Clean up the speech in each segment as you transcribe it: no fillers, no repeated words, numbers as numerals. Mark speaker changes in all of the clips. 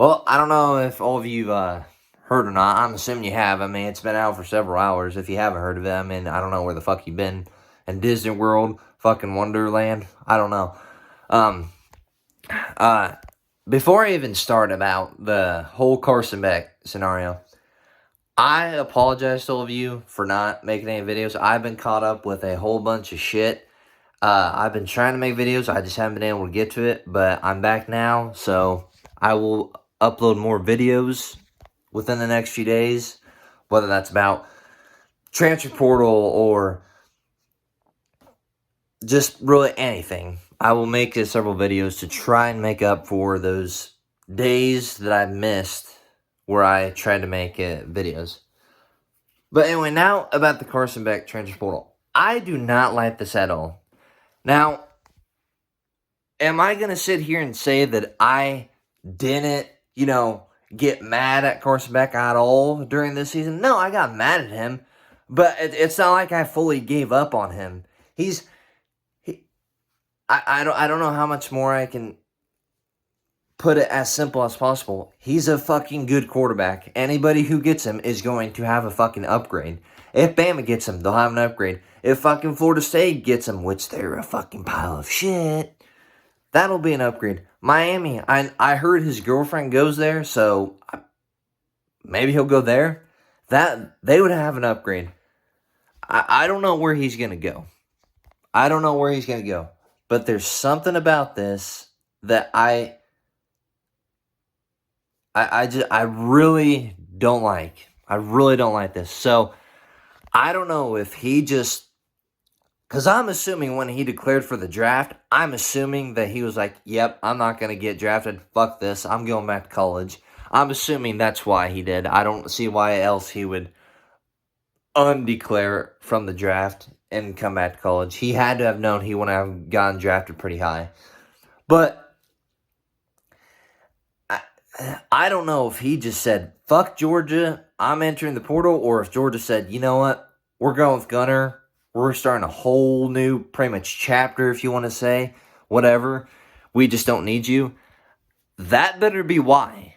Speaker 1: Well, I don't know if all of you heard or not. I'm assuming you have. I mean, it's been out for several hours. If you haven't heard of it, I mean, I don't know where the fuck you've been. In Disney World, fucking Wonderland. I don't know. Um, uh, Before I even start about the whole Carson Beck scenario, I apologize to all of you for not making any videos. I've been caught up with a whole bunch of shit. I've been trying to make videos. I just haven't been able to get to it. But I'm back now, so I will upload more videos within the next few days. Whether that's about transfer portal or just really anything. I will make several videos to try and make up for those days that I missed where I tried to make videos. But anyway, now about the Carson Beck transfer portal. I do not like this at all. Now, am I going to sit here and say that I didn't, get mad at Carson Beck at all during this season? No, I got mad at him, but it's not like I fully gave up on him. I don't know how much more I can put it as simple as possible. He's a fucking good quarterback. Anybody who gets him is going to have a fucking upgrade. If Bama gets him, they'll have an upgrade. If fucking Florida State gets him, which they're a fucking pile of shit, that'll be an upgrade. Miami, I heard his girlfriend goes there, so maybe he'll go there. They would have an upgrade. I don't know where he's going to go. But there's something about this that I really don't like. I really don't like this. So, I don't know if he just... Because I'm assuming when he declared for the draft, I'm assuming that he was like, yep, I'm not going to get drafted. Fuck this. I'm going back to college. I'm assuming that's why he did. I don't see why else he would undeclare from the draft and come back to college. He had to have known he wouldn't have gotten drafted pretty high. But I don't know if he just said, fuck Georgia, I'm entering the portal, or if Georgia said, you know what, we're going with Gunner. We're starting a whole new, pretty much, chapter, if you want to say. Whatever. We just don't need you. That better be why.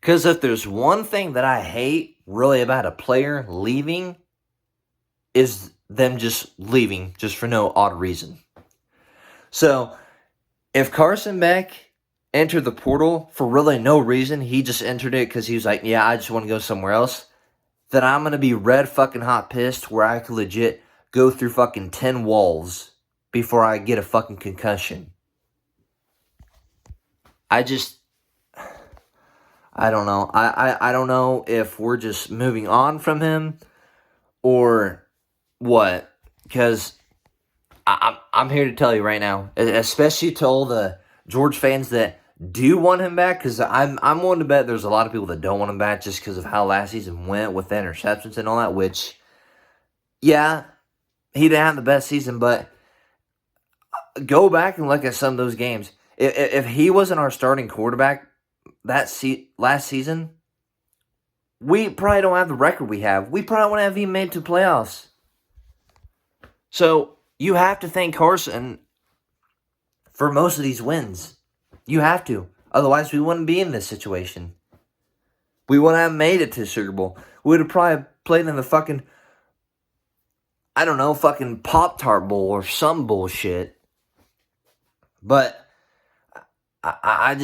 Speaker 1: Because if there's one thing that I hate, really, about a player leaving, is them just leaving, just for no odd reason. So, if Carson Beck entered the portal for really no reason, he just entered it because he was like, yeah, I just want to go somewhere else, then I'm going to be red fucking hot pissed where I could legit go through fucking 10 walls before I get a fucking concussion. I don't know. I don't know if we're just moving on from him or what. Because I'm here to tell you right now, especially to all the George fans that do want him back, because I'm willing to bet there's a lot of people that don't want him back just because of how last season went with the interceptions and all that, which, yeah, he didn't have the best season, but go back and look at some of those games. If he wasn't our starting quarterback last season, we probably don't have the record we have. We probably wouldn't have even made to playoffs. So, you have to thank Carson for most of these wins. You have to. Otherwise, we wouldn't be in this situation. We wouldn't have made it to the Super Bowl. We would have probably played in the fucking, I don't know, fucking Pop-Tart Bowl or some bullshit. But I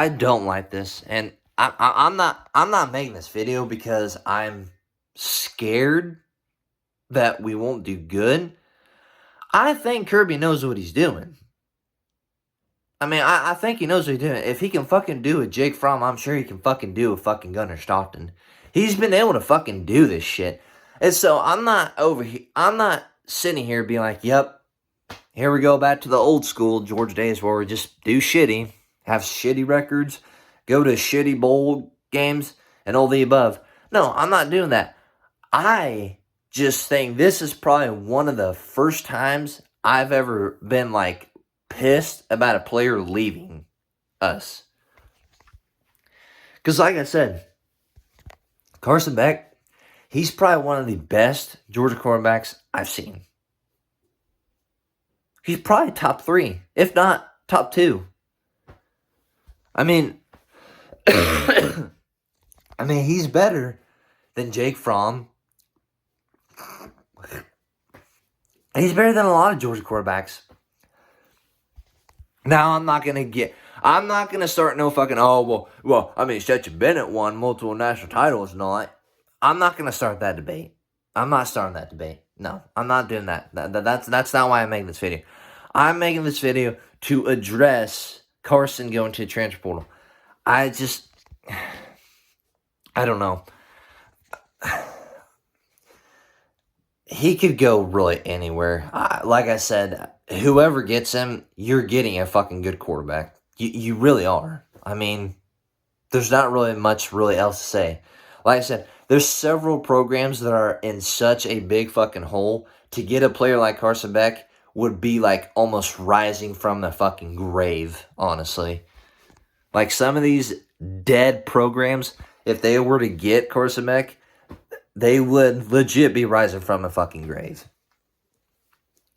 Speaker 1: don't like this. And I'm not making this video because I'm scared that we won't do good. I think Kirby knows what he's doing. I mean, I think he knows what he's doing. If he can fucking do a Jake Fromm, I'm sure he can fucking do a fucking Gunnar Stockton. He's been able to fucking do this shit. And so, I'm not sitting here being like, yep, here we go back to the old school George days where we just do shitty, have shitty records, go to shitty bowl games, and all the above. No, I'm not doing that. I just think this is probably one of the first times I've ever been, like, pissed about a player leaving us. Because like I said, Carson Beck, he's probably one of the best Georgia quarterbacks I've seen. He's probably top 3, if not top 2. I mean, I mean, he's better than Jake Fromm. He's better than a lot of Georgia quarterbacks. Now, I'm not going to start no fucking, I mean, Stetson Bennett won multiple national titles and all that. I'm not going to start that debate. I'm not starting that debate. No, I'm not doing that. That's not why I'm making this video. I'm making this video to address Carson going to the transfer portal. I don't know. He could go really anywhere. Like I said, whoever gets him, you're getting a fucking good quarterback. You really are. I mean, there's not really much really else to say. Like I said, there's several programs that are in such a big fucking hole. To get a player like Carson Beck would be like almost rising from the fucking grave, honestly. Like some of these dead programs, if they were to get Carson Beck, they would legit be rising from a fucking grave.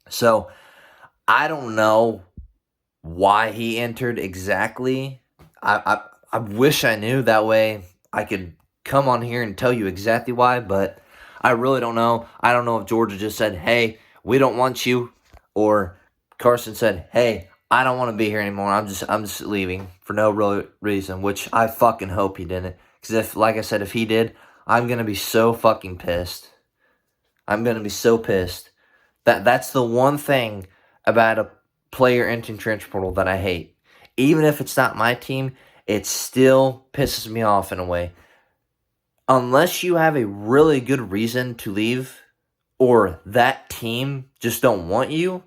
Speaker 1: So, I don't know why he entered exactly. I wish I knew. That way I could come on here and tell you exactly why, but I really don't know. I don't know if Georgia just said, hey, we don't want you, or Carson said, hey, I don't want to be here anymore. I'm just leaving for no real reason, which I fucking hope he didn't. Because like I said, if he did, I'm going to be so fucking pissed. I'm going to be so pissed. That's the one thing about a player entering transfer portal that I hate. Even if it's not my team, it still pisses me off in a way. Unless you have a really good reason to leave, or that team just don't want you,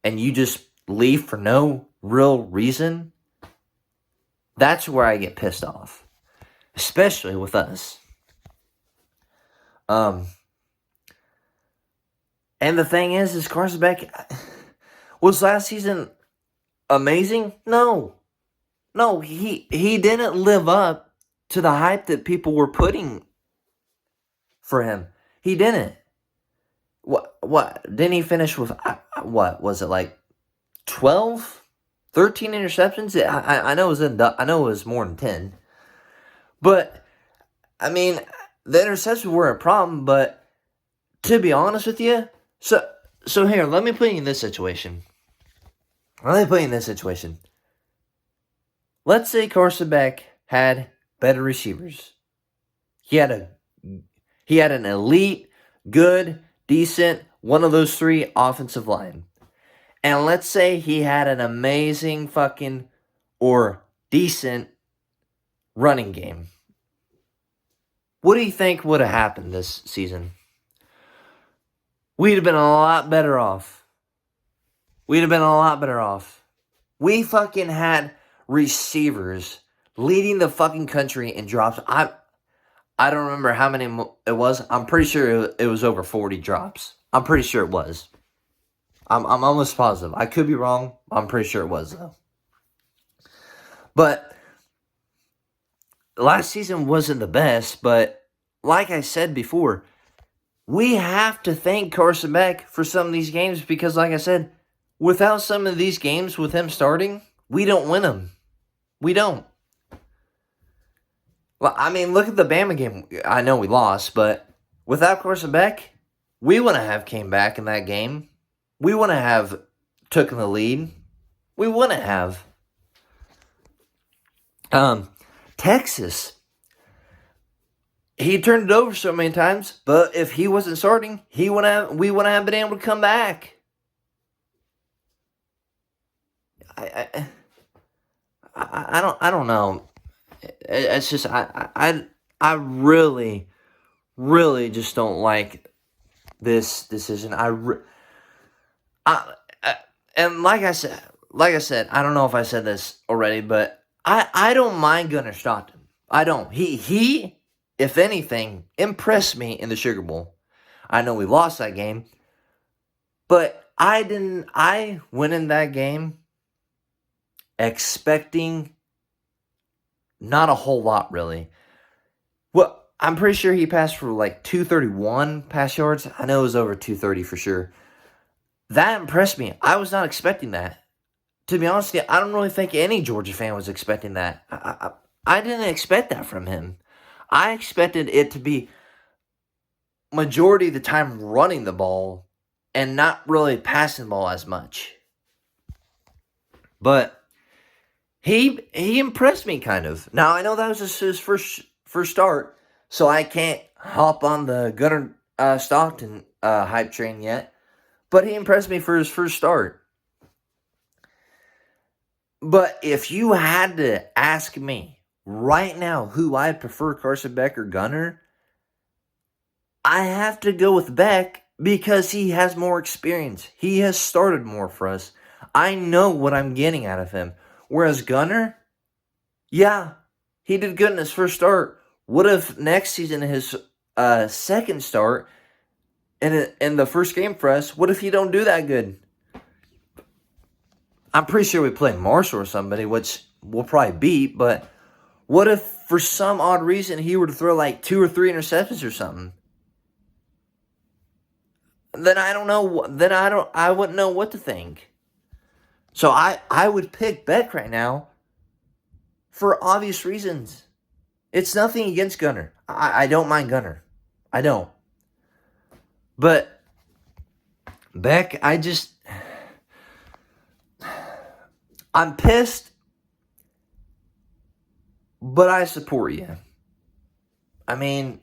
Speaker 1: and you just leave for no real reason, that's where I get pissed off. Especially with us. And the thing is Carson Beck, was last season amazing? No, he didn't live up to the hype that people were putting for him. He didn't. What? Didn't he finish with, what was it, like 12, 13 interceptions? I know it was more than 10. But I mean, the interceptions were a problem. But to be honest with you, so here, let me put you in this situation. Let's say Carson Beck had better receivers. He had an elite, good, decent, one of those three offensive line. And let's say he had an amazing fucking or decent running game. What do you think would have happened this season? We'd have been a lot better off. We fucking had receivers leading the fucking country in drops. I don't remember how many it was. I'm pretty sure it was over 40 drops. I'm pretty sure it was. I'm almost positive. I could be wrong. I'm pretty sure it was, though. But last season wasn't the best, but like I said before, we have to thank Carson Beck for some of these games because, like I said, without some of these games with him starting, we don't win them. We don't. Well, I mean, look at the Bama game. I know we lost, but without Carson Beck, we wouldn't have came back in that game. We wouldn't have taken the lead. We wouldn't have. Texas. He turned it over so many times, but if he wasn't starting, we wouldn't have been able to come back. I don't know. It's just I really just don't like this decision. And like I said, I don't know if I said this already, but I don't mind Gunnar Stockton. I don't. He, if anything, impressed me in the Sugar Bowl. I know we lost that game, but I went in that game expecting not a whole lot, really. Well, I'm pretty sure he passed for like 231 pass yards. I know it was over 230 for sure. That impressed me. I was not expecting that. To be honest with you, I don't really think any Georgia fan was expecting that. I didn't expect that from him. I expected it to be majority of the time running the ball and not really passing the ball as much. But he impressed me kind of. Now I know that was his first start, so I can't hop on the Gunnar Stockton hype train yet. But he impressed me for his first start. But if you had to ask me right now who I prefer, Carson Beck or Gunnar, I have to go with Beck because he has more experience. He has started more for us. I know what I'm getting out of him. Whereas Gunnar, yeah, he did good in his first start. What if next season his second start in the first game for us, what if he don't do that good? I'm pretty sure we play Marshall or somebody, which we'll probably beat, but what if for some odd reason he were to throw like 2 or 3 interceptions or something? Then I don't know. Then I wouldn't know what to think. So I would pick Beck right now for obvious reasons. It's nothing against Gunnar. I don't mind Gunnar. I don't. But Beck, I'm pissed, but I support you. I mean,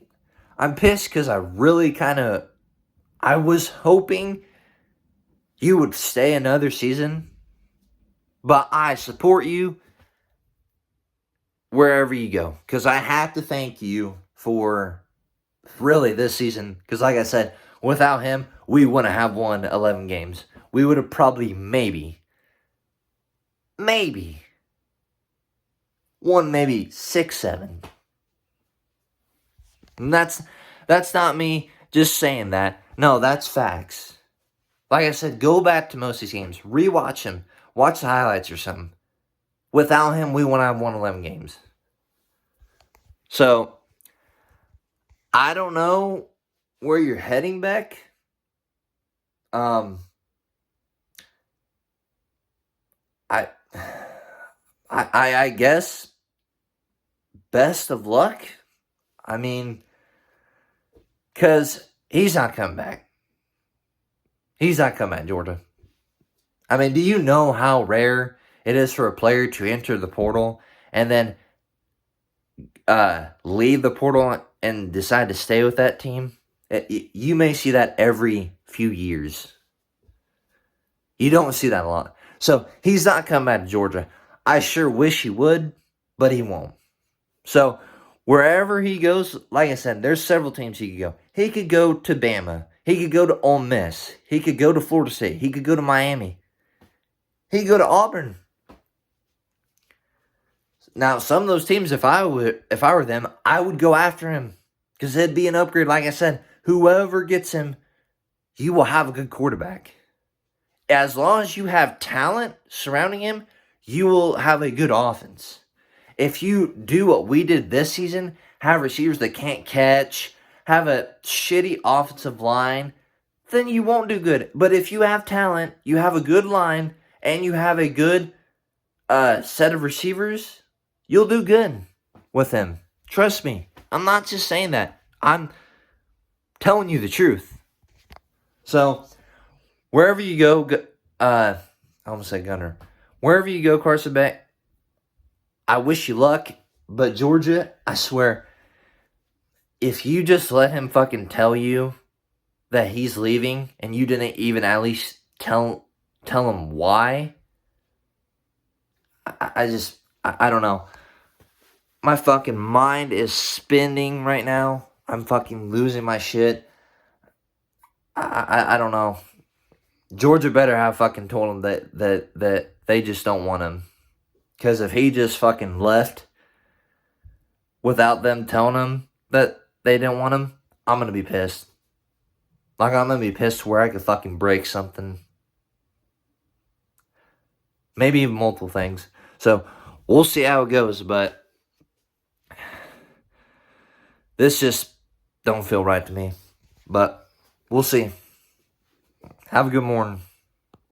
Speaker 1: I'm pissed because I was hoping you would stay another season, but I support you wherever you go. Because I have to thank you for really this season. Because like I said, without him, we wouldn't have won 11 games. We would have probably maybe won maybe 6, 7. And that's not me just saying that. No, that's facts. Like I said, go back to most of these games. Rewatch them. Watch the highlights or something. Without him, we wouldn't have won 11 games. So, I don't know where you're heading, Beck. I guess best of luck. I mean, because he's not coming back. He's not coming back, Georgia. I mean, do you know how rare it is for a player to enter the portal and then leave the portal and decide to stay with that team? You may see that every few years. You don't see that a lot. So he's not coming back to Georgia. I sure wish he would, but he won't. So wherever he goes, like I said, there's several teams he could go. He could go to Bama. He could go to Ole Miss. He could go to Florida State. He could go to Miami. He could go to Auburn. Now, some of those teams, if I were them, I would go after him because it'd be an upgrade. Like I said, whoever gets him, you will have a good quarterback. As long as you have talent surrounding him, you will have a good offense. If you do what we did this season, have receivers that can't catch, have a shitty offensive line, then you won't do good. But if you have talent, you have a good line, and you have a good set of receivers, you'll do good with him. Trust me. I'm not just saying that. I'm telling you the truth. So, wherever you go, I almost said Gunner. Wherever you go, Carson Beck, I wish you luck. But Georgia, I swear, if you just let him fucking tell you that he's leaving and you didn't even at least tell him why, I don't know. My fucking mind is spinning right now. I'm fucking losing my shit. I don't know. Georgia better have fucking told him that they just don't want him. Because if he just fucking left without them telling him that they didn't want him, I'm going to be pissed. Like, I'm going to be pissed where I could fucking break something. Maybe even multiple things. So, we'll see how it goes, but this just don't feel right to me. But we'll see. Have a good morning.